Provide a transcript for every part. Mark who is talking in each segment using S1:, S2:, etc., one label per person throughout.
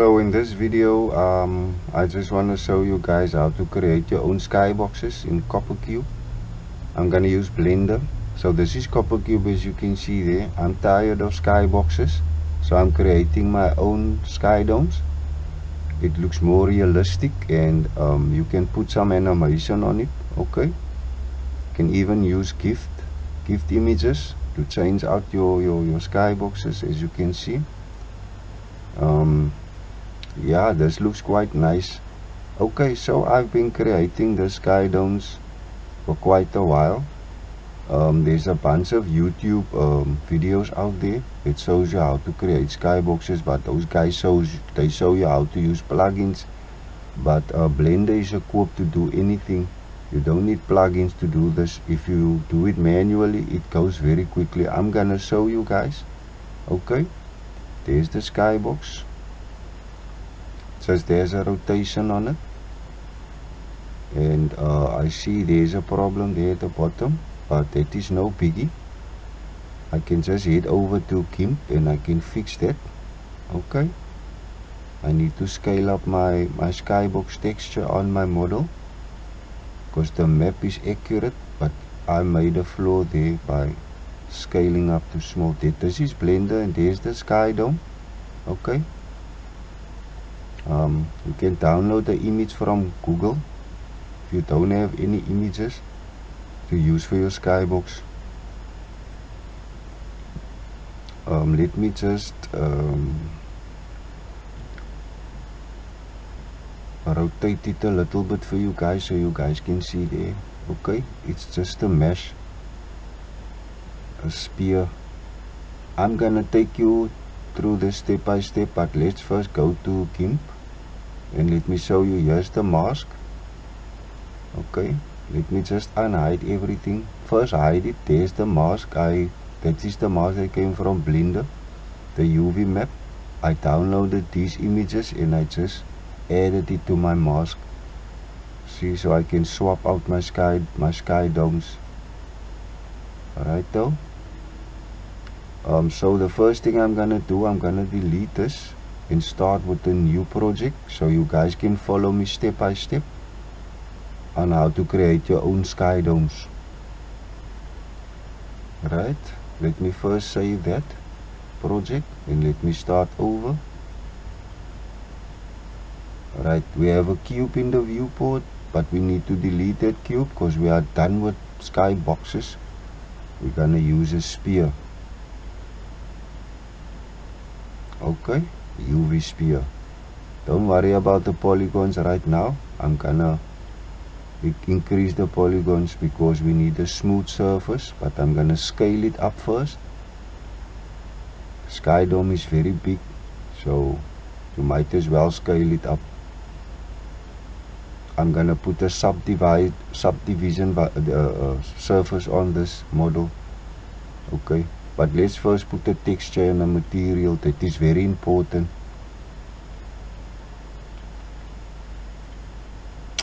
S1: So in this video, I just want to show you guys how to create your own skyboxes in Coppercube. I'm gonna use Blender. So this is Coppercube, as you can see there. I'm tired of skyboxes, so I'm creating my own sky domes. It looks more realistic, and you can put some animation on it. Okay, you can even use gift images to change out your skyboxes, as you can see. Yeah, this looks quite nice. Okay, so I've been creating the sky domes for quite a while. There's a bunch of YouTube videos out there that shows you how to create skyboxes, but those guys show you how to use plugins. But Blender is equipped to do anything. You don't need plugins to do this. If you do it manually, it goes very quickly. I'm gonna show you guys. Okay, there's the skybox. Says there's a rotation on it, and I see there's a problem there at the bottom, but that is no biggie. I can just head over to GIMP and I can fix that. Okay, I need to scale up my skybox texture on my model because the map is accurate, but I made a flaw there by scaling up too small. This is Blender, and there's the sky dome. Okay, you can download the image from Google if you don't have any images to use for your skybox. Let me just rotate it a little bit for you guys so you guys can see there. Okay, it's just a mesh, a sphere. I'm gonna take you through this step by step, but let's first go to GIMP and let me show you. Here's the mask. Okay, let me just unhide everything. First hide it. There's the mask. That is the mask that came from Blender, the UV map. I downloaded these images and I just added it to my mask. See, so I can swap out my sky domes. Alright though. So the first thing I'm gonna do, I'm gonna delete this and start with a new project so you guys can follow me step by step on how to create your own sky domes. Right, let me first save that project and let me start over. Right, we have a cube in the viewport, but we need to delete that cube because we are done with sky boxes. We're gonna use a sphere. Okay, UV sphere. Don't worry about the polygons right now. I'm gonna increase the polygons because we need a smooth surface, but I'm gonna scale it up first. Sky dome is very big, so you might as well scale it up. I'm gonna put a subdivision surface on this model. Okay, but let's first put the texture and the material. That is very important.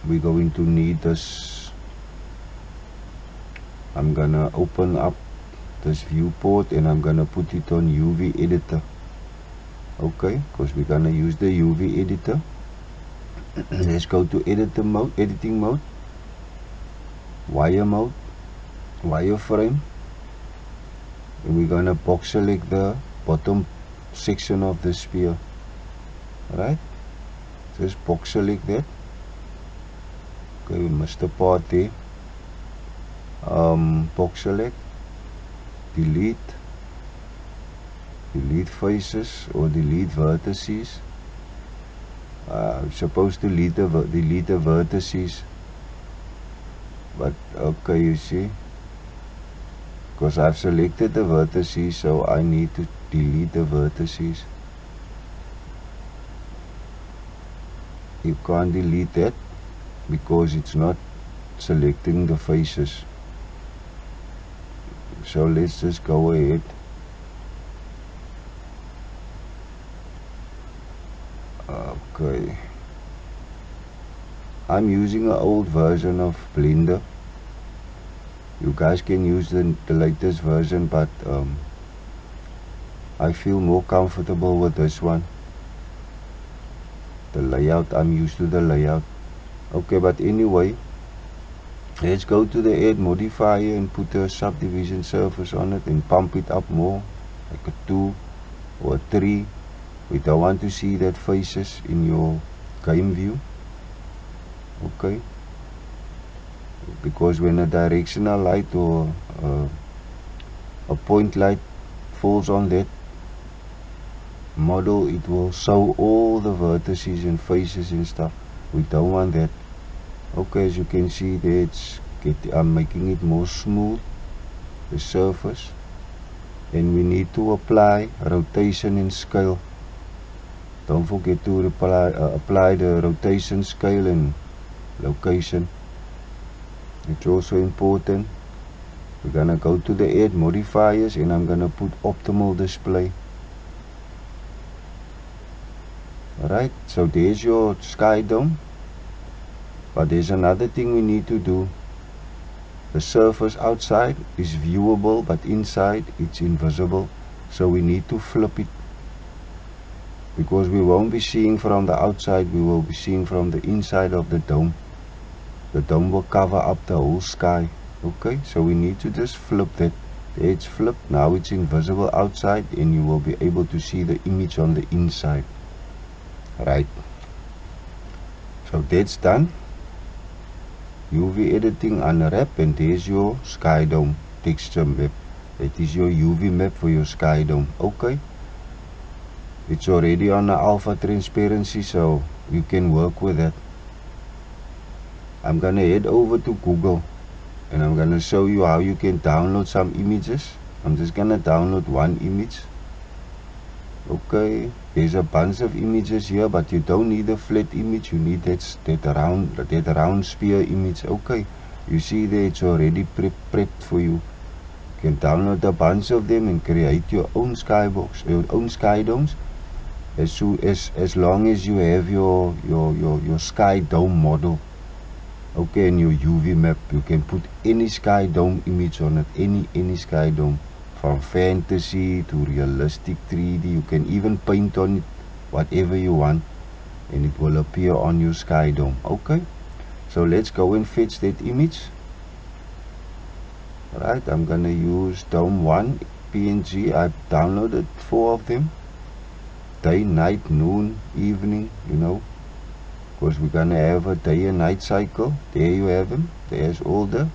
S1: We're going to need this. I'm gonna open up this viewport and I'm gonna put it on UV editor. Okay, because we're gonna use the UV editor. Let's go to editing mode, wire mode, wireframe, and we're gonna box select the bottom section of the sphere. Right, just box select that. Okay, we missed the part there. Box select, delete faces or delete vertices. I'm supposed to delete the vertices, but okay, you see, because I've selected the vertices, so I need to delete the vertices. You can't delete that because it's not selecting the faces. So let's just go ahead. Okay, I'm using an old version of Blender. You guys can use the latest version, but I feel more comfortable with this one. the layout. I'm used to the layout. Okay, but anyway, let's go to the add modifier and put a subdivision surface on it and pump it up more, like a 2 or a 3. We don't want to see that faces in your game view. Okay, because when a directional light or a point light falls on that model, it will show all the vertices and faces and stuff. We don't want that. Okay, as you can see there, I'm making it more smooth, the surface, and we need to apply rotation and scale. Don't forget to apply the rotation, scale, and location. It's also important. We're gonna go to the add modifiers and I'm gonna put optimal display. Alright, so there's your sky dome. But there's another thing we need to do. The surface outside is viewable, but inside it's invisible. So we need to flip it, because we won't be seeing from the outside, we will be seeing from the inside of the dome. The dome will cover up the whole sky. Okay, so we need to just flip that. There it's flipped, now it's invisible outside and you will be able to see the image on the inside. Right, so that's done. UV editing unwrap, and there's your sky dome texture map. That is your UV map for your sky dome. Okay, it's already on the alpha transparency, so you can work with that. I'm gonna head over to Google and I'm gonna show you how you can download some images. I'm just gonna download one image. Okay, there's a bunch of images here, but you don't need a flat image, you need that round sphere image. Okay, you see there, it's already prepped for you. You can download a bunch of them and create your own skybox, your own sky domes, as long as you have your sky dome model. Okay, and your UV map. You can put any sky dome image on it, any sky dome, from fantasy to realistic 3D. You can even paint on it whatever you want and it will appear on your sky dome. Okay, so let's go and fetch that image. Right, I'm gonna use dome 1 PNG. I've downloaded 4 of them, day, night, noon, evening, you know, because we're gonna have a day and night cycle. There you have them. There's all the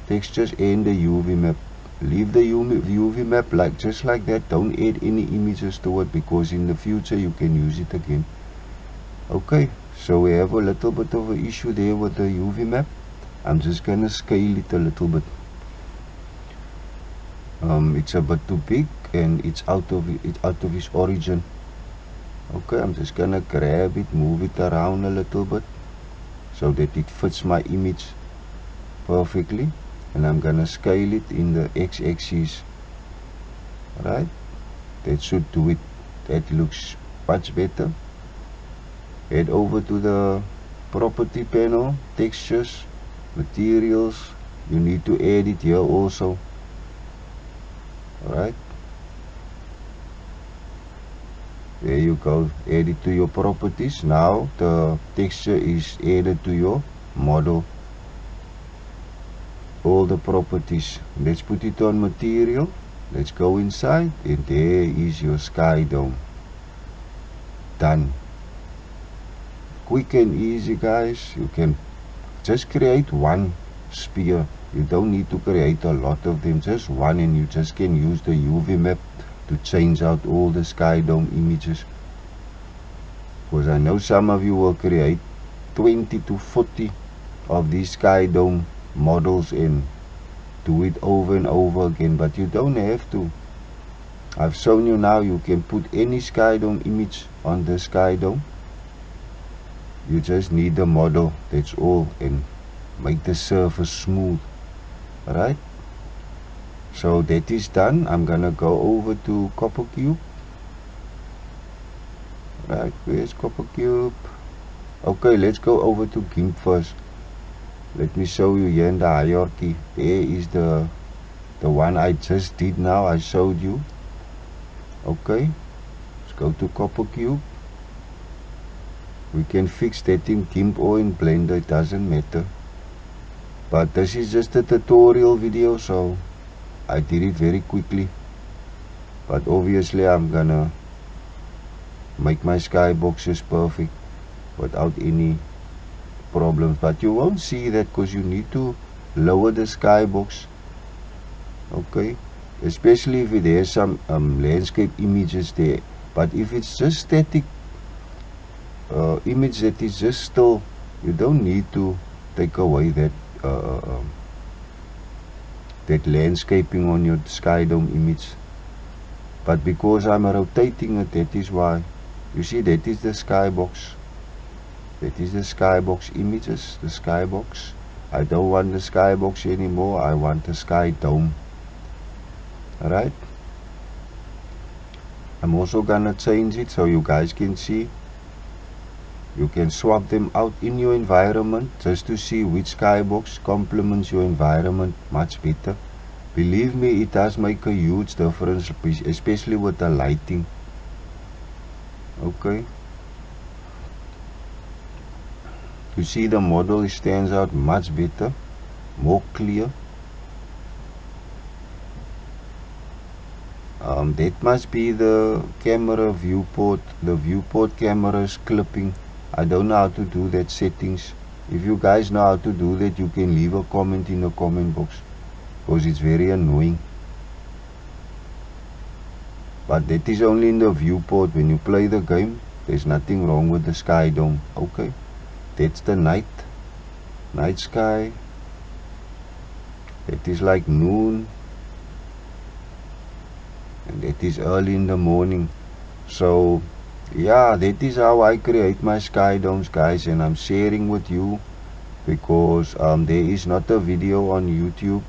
S1: textures and the UV map. Leave the UV map just like that. Don't add any images to it, because in the future you can use it again. Okay, so we have a little bit of an issue there with the UV map. I'm just gonna scale it a little bit. It's a bit too big and it's out of its origin. Okay, I'm just gonna grab it, move it around a little bit so that it fits my image perfectly, and I'm gonna scale it in the x-axis. Right, that should do it. That looks much better. Head over to the property panel, textures, materials. You need to add it here also. Alright, there you go, add it to your properties. Now the texture is added to your model, all the properties. Let's put it on material. Let's go inside, and there is your sky dome. Done. Quick and easy, guys. You can just create one sphere. You don't need to create a lot of them, just one, and you just can use the UV map to change out all the sky dome images. Because I know some of you will create 20 to 40 of these sky dome models and do it over and over again, but you don't have to. I've shown you now you can put any sky dome image on the sky dome. You just need the model, that's all, and make the surface smooth. Alright, so that is done. I'm gonna go over to Coppercube. Right, where's Coppercube? Okay, let's go over to GIMP first. Let me show you here in the hierarchy. There is the one I just did now, I showed you. Okay, let's go to Coppercube. We can fix that in GIMP or in Blender, it doesn't matter. But this is just a tutorial video, so I did it very quickly. But obviously I'm gonna make my skyboxes perfect without any problems. But you won't see that because you need to lower the skybox. Okay, especially if it has some landscape images there. But if it's just static image that is just still, you don't need to take away that that landscaping on your sky dome image. But because I'm rotating it, that is why. You see, that is the skybox. That is the skybox images, the skybox. I don't want the skybox anymore, I want the sky dome. Alright, I'm also gonna change it so you guys can see. You can swap them out in your environment just to see which skybox complements your environment much better. Believe me, it does make a huge difference, especially with the lighting. Okay, you see the model stands out much better, more clear. That must be the camera viewport. The viewport camera is clipping. I don't know how to do that settings. If you guys know how to do that, you can leave a comment in the comment box, because it's very annoying. But that is only in the viewport. When you play the game, there's nothing wrong with the sky dome. Okay, that's the night sky. That is like noon, and that is early in the morning. So yeah, that is how I create my sky domes, guys, and I'm sharing with you because there is not a video on YouTube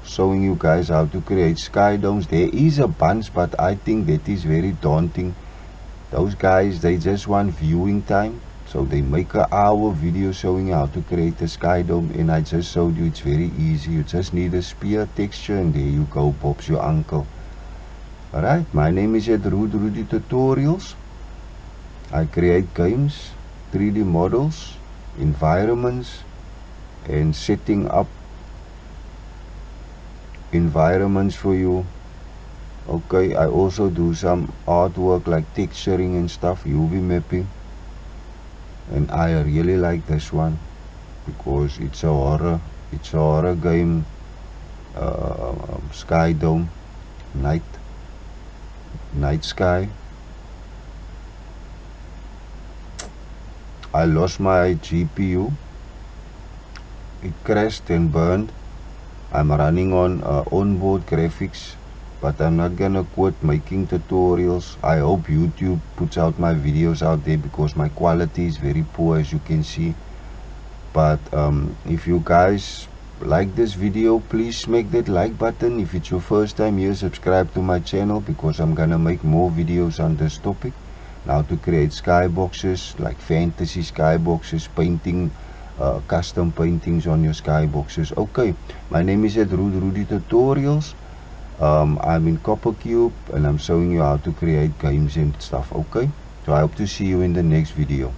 S1: showing you guys how to create sky domes. There is a bunch, but I think that is very daunting. Those guys, they just want viewing time, so they make an hour video showing you how to create a sky dome, and I just showed you it's very easy. You just need a spear texture and there you go, Bob's your uncle. Alright, my name is RUDERUDYTUTORIALS. I create games, 3D models, environments, and setting up environments for you. Okay, I also do some artwork like texturing and stuff, UV mapping. And I really like this one because it's a horror game, sky dome, night sky. I lost my GPU. It crashed and burned. I'm running on onboard graphics, but I'm not gonna quit making tutorials. I hope YouTube puts out my videos out there because my quality is very poor, as you can see. But if you guys like this video, please smack that like button. If it's your first time here, subscribe to my channel because I'm gonna make more videos on this topic. Now to create skyboxes, like fantasy skyboxes, painting, custom paintings on your skyboxes. Okay, my name is RUDERUDYTUTORIALS. I'm in Coppercube and I'm showing you how to create games and stuff. Okay, so I hope to see you in the next video.